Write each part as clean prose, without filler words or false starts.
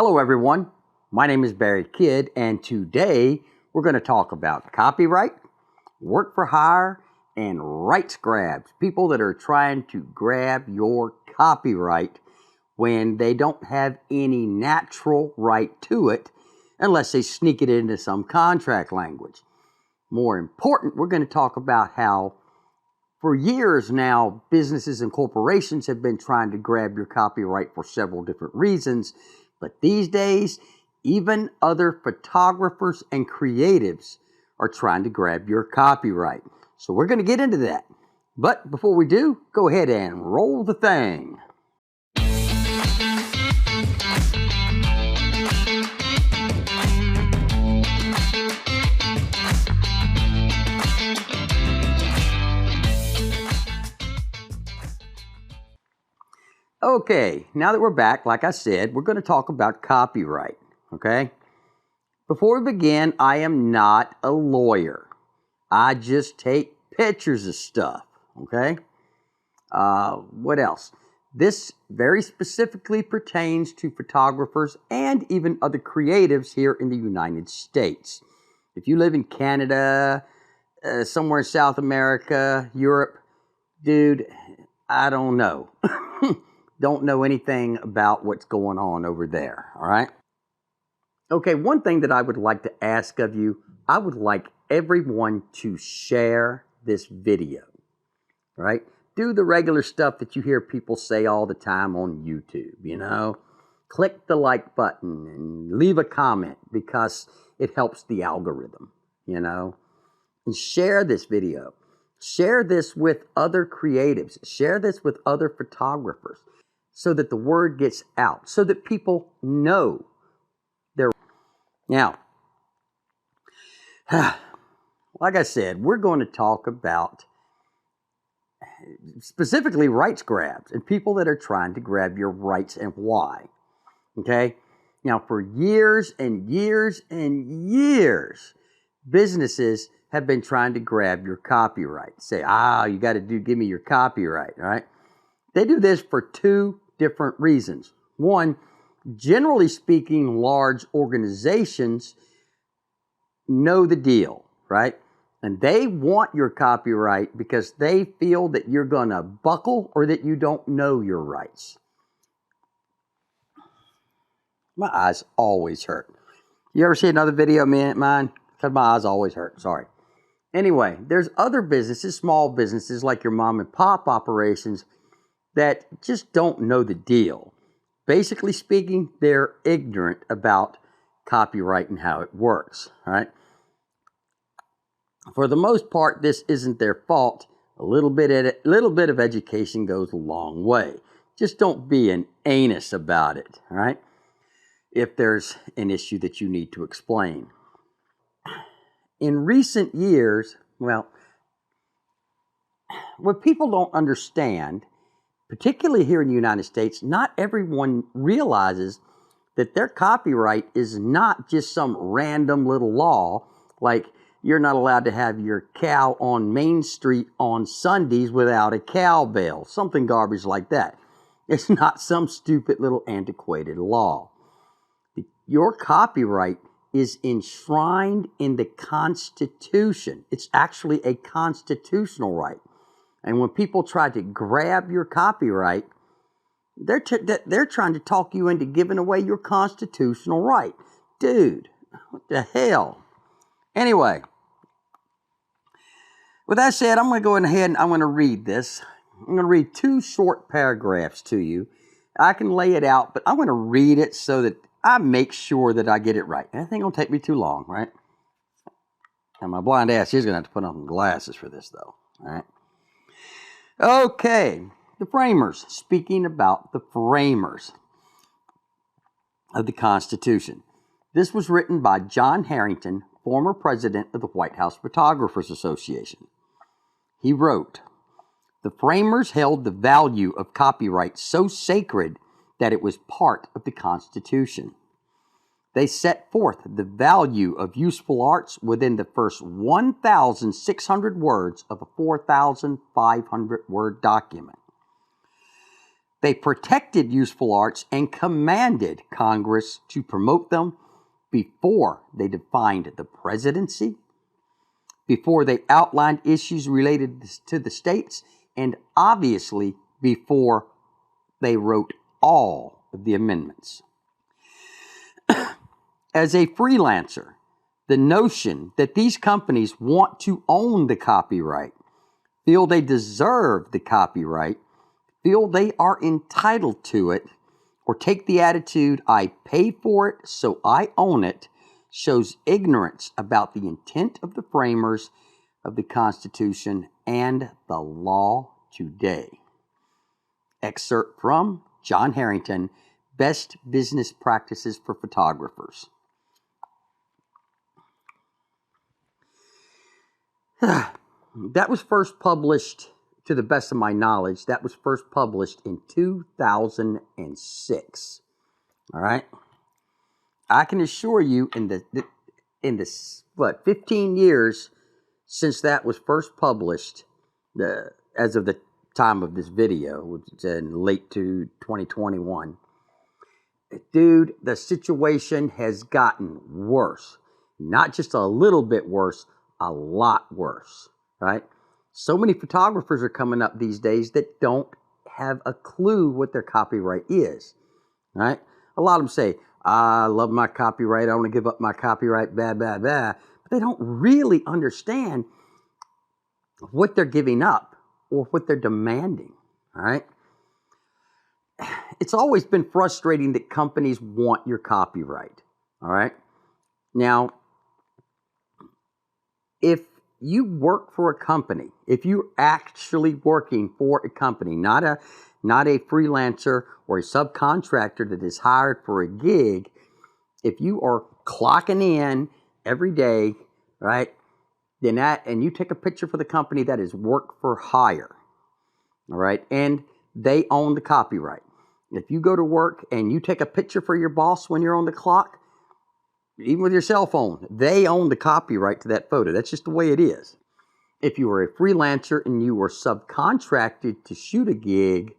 Hello everyone, my name is Barry Kidd, and today we're going to talk about copyright, work for hire, and rights grabs. People that are trying to grab your copyright when they don't have any natural right to it unless they sneak it into some contract language. More important, we're going to talk about how for years now, businesses and corporations have been trying to grab your copyright for several different reasons. But these days, even other photographers and creatives are trying to grab your copyright. So we're going to get into that. But before we do, go ahead and roll the thing. Okay, now that we're back, like I said, we're going to talk about copyright, okay? Before we begin, I am not a lawyer. I just take pictures of stuff, okay? What else? This very specifically pertains to photographers and even other creatives here in the United States. If you live in Canada, somewhere in South America, Europe, dude, I don't know. Don't know anything about what's going on over there, all right? Okay, one thing that I would like to ask of you, I would like everyone to share this video, right? Do the regular stuff that you hear people say all the time on YouTube, you know? Click the like button and leave a comment because it helps the algorithm, you know? And share this video. Share this with other creatives. Share this with other photographers, so that the word gets out, so that people know they're... Now, like I said, we're going to talk about specifically rights grabs and people that are trying to grab your rights and why, okay? Now, for years and years and years, businesses have been trying to grab your copyright. Say, you got to give me your copyright, all right? They do this for two different reasons. One, generally speaking, large organizations know the deal, right? And they want your copyright because they feel that you're going to buckle or that you don't know your rights. My eyes always hurt. You ever see another video of mine? Because my eyes always hurt. Sorry. Anyway, there's other businesses, small businesses like your mom and pop operations that just don't know the deal. Basically speaking, they're ignorant about copyright and how it works, all right? For the most part, this isn't their fault. A little bit of education goes a long way. Just don't be an anus about it, all right? If there's an issue that you need to explain. In recent years, well, what people don't understand, particularly here in the United States, not everyone realizes that their copyright is not just some random little law, like you're not allowed to have your cow on Main Street on Sundays without a cowbell, something garbage like that. It's not some stupid little antiquated law. Your copyright is enshrined in the Constitution. It's actually a constitutional right. And when people try to grab your copyright, they're trying to talk you into giving away your constitutional right. Dude, what the hell? Anyway, with that said, I'm going to go ahead and I'm going to read this. I'm going to read two short paragraphs to you. I can lay it out, but I'm going to read it so that I make sure that I get it right. It ain't going to take me too long, right? And my blind ass is going to have to put on some glasses for this, though. All right. Okay, the framers, speaking about the framers of the Constitution. This was written by John Harrington, former president of the White House Photographers Association. He wrote, "The framers held the value of copyright so sacred that it was part of the Constitution. They set forth the value of useful arts within the first 1,600 words of a 4,500 word document. They protected useful arts and commanded Congress to promote them before they defined the presidency, before they outlined issues related to the states, and obviously before they wrote all of the amendments. As a freelancer, the notion that these companies want to own the copyright, feel they deserve the copyright, feel they are entitled to it, or take the attitude, I pay for it, so I own it, shows ignorance about the intent of the framers of the Constitution and the law today. Excerpt from John Harrington, Best Business Practices for Photographers. That was first published, to the best of my knowledge, that was first published in 2006. All right? I can assure you in the 15 years since that was first published, as of the time of this video, which is in late to 2021, dude, the situation has gotten worse. Not just a little bit worse, a lot worse, right? So many photographers are coming up these days that don't have a clue what their copyright is, right? A lot of them say, I love my copyright, I want to give up my copyright, blah, blah, blah. But they don't really understand what they're giving up or what they're demanding, all right? It's always been frustrating that companies want your copyright, all right? Now, if you work for a company, if you're actually working for a company, not a freelancer or a subcontractor that is hired for a gig, if you are clocking in every day, right, then and you take a picture for the company, that is work for hire, all right, and they own the copyright. If you go to work and you take a picture for your boss when you're on the clock, even with your cell phone, they own the copyright to that photo. That's just the way it is. If you are a freelancer and you were subcontracted to shoot a gig,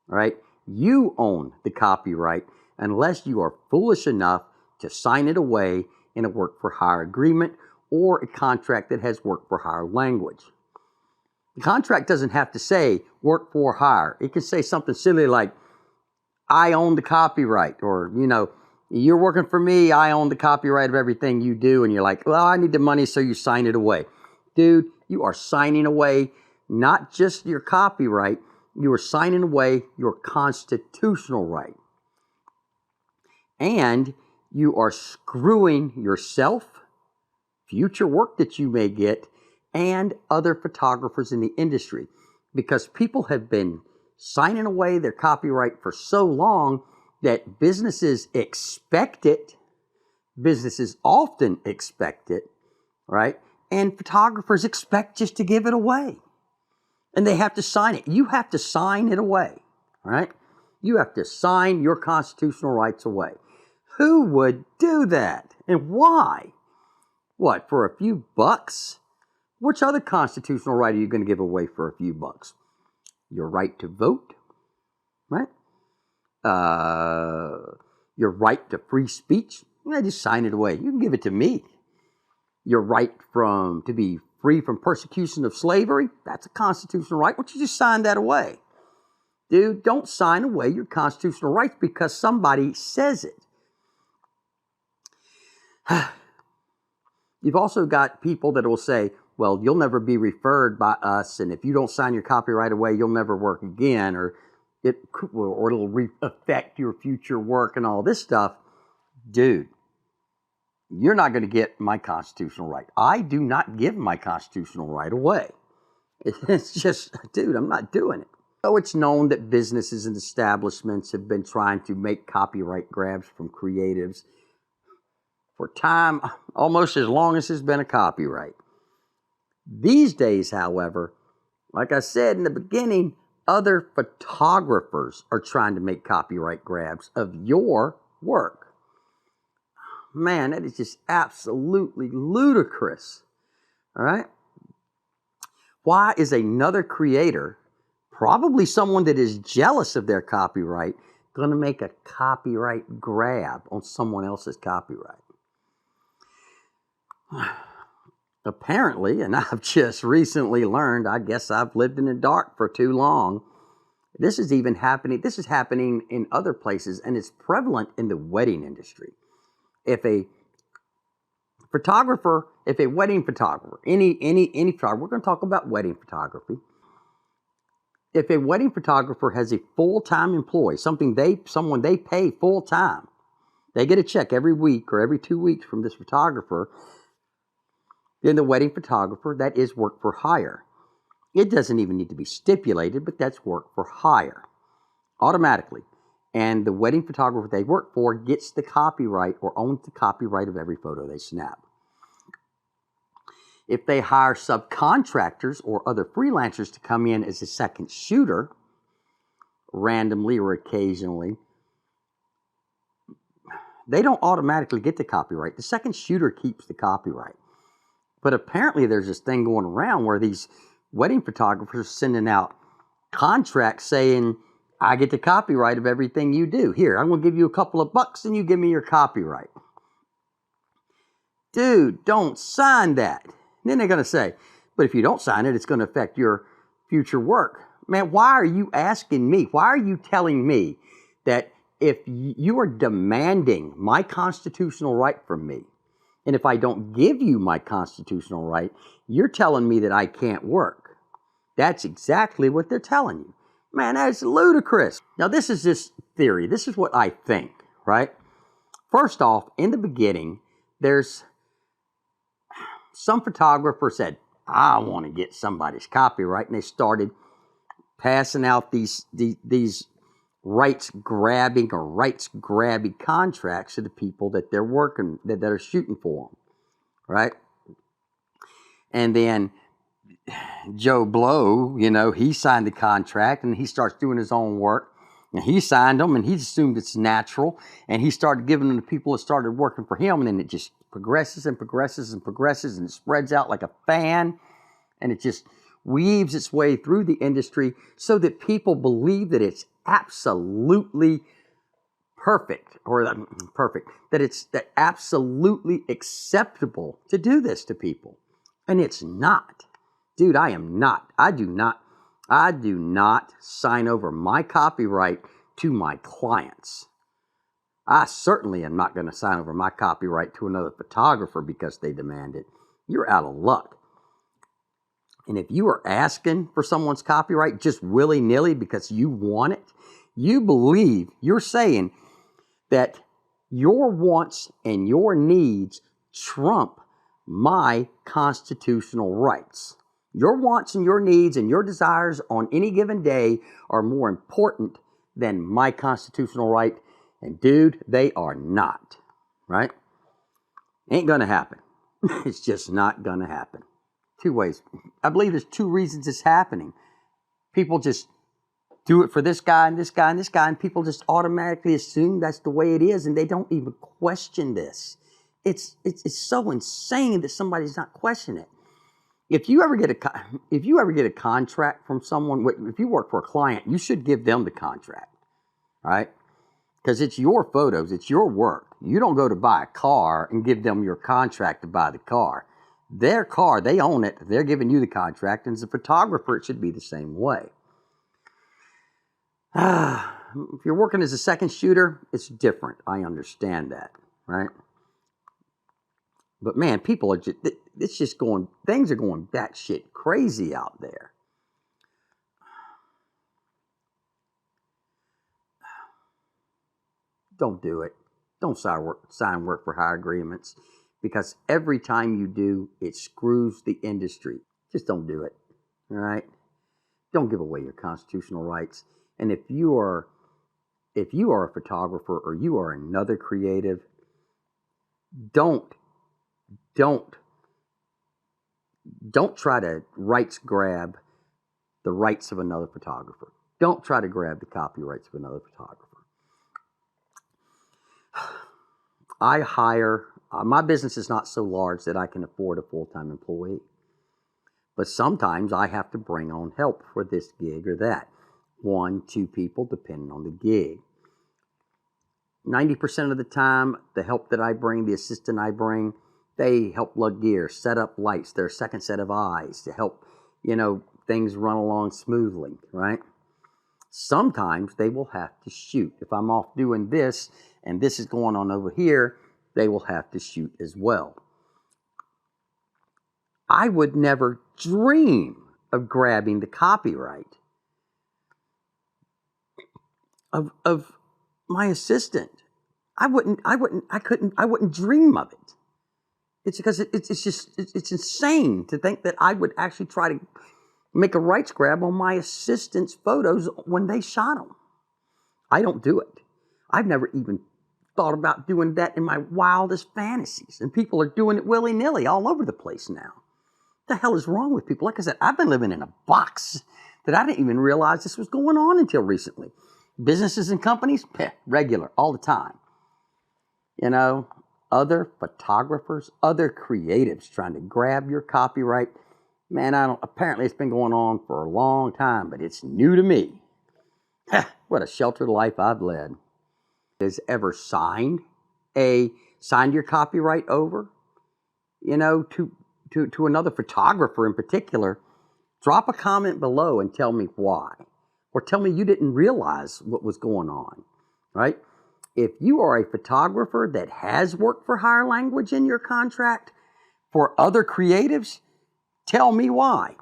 right, you own the copyright unless you are foolish enough to sign it away in a work-for-hire agreement or a contract that has work-for-hire language. The contract doesn't have to say work-for-hire. It can say something silly like, I own the copyright, or, you're working for me, I own the copyright of everything you do, and you're like, well, I need the money, so you sign it away. Dude, you are signing away not just your copyright, you are signing away your constitutional right. And you are screwing yourself, future work that you may get, and other photographers in the industry, because people have been signing away their copyright for so long that businesses expect it. Businesses often expect it, right? And photographers expect just to give it away. And they have to sign it. You have to sign it away, right? You have to sign your constitutional rights away. Who would do that? And why? What, for a few bucks? Which other constitutional right are you going to give away for a few bucks? Your right to vote, right? Your right to free speech. Just sign it away. You can give it to me. Your right to be free from persecution of slavery, that's a constitutional right. Why don't you just sign that away? Dude, don't sign away your constitutional rights because somebody says it. You've also got people that will say, well, you'll never be referred by us, and if you don't sign your copyright away, you'll never work again, or it'll affect your future work and all this stuff. Dude, you're not going to get my constitutional right. I do not give my constitutional right away. It's just, dude, I'm not doing it. So it's known that businesses and establishments have been trying to make copyright grabs from creatives for time almost as long as there's been a copyright. These days, however, like I said in the beginning, other photographers are trying to make copyright grabs of your work. Man, that is just absolutely ludicrous. All right? Why is another creator Probably someone that is jealous of their copyright, going to make a copyright grab on someone else's copyright. Apparently, and I've just recently learned, I guess I've lived in the dark for too long, this is happening in other places, and it's prevalent in the wedding industry. If a wedding photographer, any photographer, we're going to talk about wedding photography. If a wedding photographer has a full-time employee, someone they pay full-time, they get a check every week or every 2 weeks from this photographer, then the wedding photographer, that is work for hire. It doesn't even need to be stipulated, but that's work for hire automatically. And the wedding photographer they work for gets the copyright or owns the copyright of every photo they snap. If they hire subcontractors or other freelancers to come in as a second shooter, randomly or occasionally, they don't automatically get the copyright. The second shooter keeps the copyright. But apparently there's this thing going around where these wedding photographers are sending out contracts saying, I get the copyright of everything you do. Here, I'm going to give you a couple of bucks and you give me your copyright. Dude, don't sign that. And then they're going to say, but if you don't sign it, it's going to affect your future work. Man, why are you asking me? Why are you telling me that if you are demanding my constitutional right from me, and if I don't give you my constitutional right, you're telling me that I can't work? That's exactly what they're telling you. Man, that's ludicrous. Now, this is just theory. This is what I think, right? First off, in the beginning, there's some photographer said, I want to get somebody's copyright, and they started passing out these rights grabbing contracts to the people that they're working, that are shooting for them, right? And then Joe Blow, he signed the contract and he starts doing his own work. And he signed them and he assumed it's natural. And he started giving them to people that started working for him. And then it just progresses and progresses and progresses and it spreads out like a fan. And it just weaves its way through the industry so that people believe that it's absolutely perfect, that it's absolutely acceptable to do this to people. And it's not. Dude, I do not sign over my copyright to my clients. I certainly am not going to sign over my copyright to another photographer because they demand it. You're out of luck. And if you are asking for someone's copyright just willy-nilly because you want it, you're saying that your wants and your needs trump my constitutional rights. Your wants and your needs and your desires on any given day are more important than my constitutional right. And dude, they are not, right? Ain't gonna happen. It's just not gonna happen. Two ways. I believe there's two reasons it's happening. People just do it for this guy and this guy and this guy, and people just automatically assume that's the way it is, and they don't even question this. It's so insane that somebody's not questioning it. If you ever get a contract from someone, if you work for a client, you should give them the contract, right? Because it's your photos, it's your work. You don't go to buy a car and give them your contract to buy the car. Their car, they own it. They're giving you the contract, and as a photographer, it should be the same way. If you're working as a second shooter, it's different. I understand that, right? But man, people are things are going batshit crazy out there. Don't do it. Don't sign work for hire agreements, because every time you do, it screws the industry. Just don't do it, all right? Don't give away your constitutional rights. And if you are a photographer or you are another creative, don't try to rights grab the rights of another photographer. Don't try to grab the copyrights of another photographer. My business is not so large that I can afford a full-time employee. But sometimes I have to bring on help for this gig or that. 1, 2 people, depending on the gig. 90% of the time, the help that I bring, the assistant I bring, they help lug gear, set up lights, their second set of eyes to help, things run along smoothly, right? Sometimes they will have to shoot. If I'm off doing this and this is going on over here, they will have to shoot as well. I would never dream of grabbing the copyright of my assistant. I wouldn't dream of it. It's because it's insane to think that I would actually try to make a rights grab on my assistant's photos when they shot them. I don't do it. I've never even thought about doing that in my wildest fantasies. And people are doing it willy-nilly all over the place now. What the hell is wrong with people? Like I said, I've been living in a box that I didn't even realize this was going on until recently. Businesses and companies, regular, all the time. Other photographers, other creatives trying to grab your copyright. Man, apparently it's been going on for a long time, but it's new to me. What a sheltered life I've led. Has ever signed your copyright over, to another photographer in particular? Drop a comment below and tell me why. Or tell me you didn't realize what was going on, right? If you are a photographer that has worked for Higher Language in your contract for other creatives, tell me why.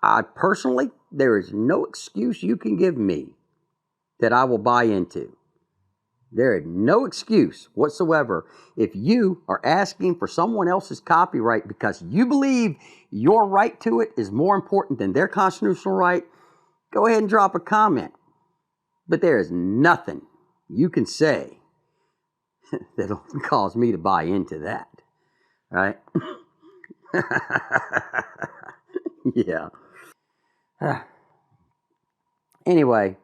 There is no excuse you can give me that I will buy into. There is no excuse whatsoever. If you are asking for someone else's copyright because you believe your right to it is more important than their constitutional right, go ahead and drop a comment. But there is nothing you can say that'll cause me to buy into that, right? Yeah. Anyway,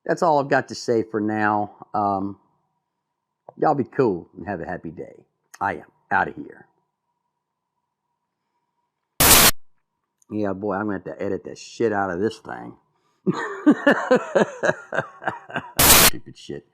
that's all I've got to say for now. Y'all be cool and have a happy day. I am out of here. Yeah, boy, I'm going to have to edit the shit out of this thing. Stupid shit.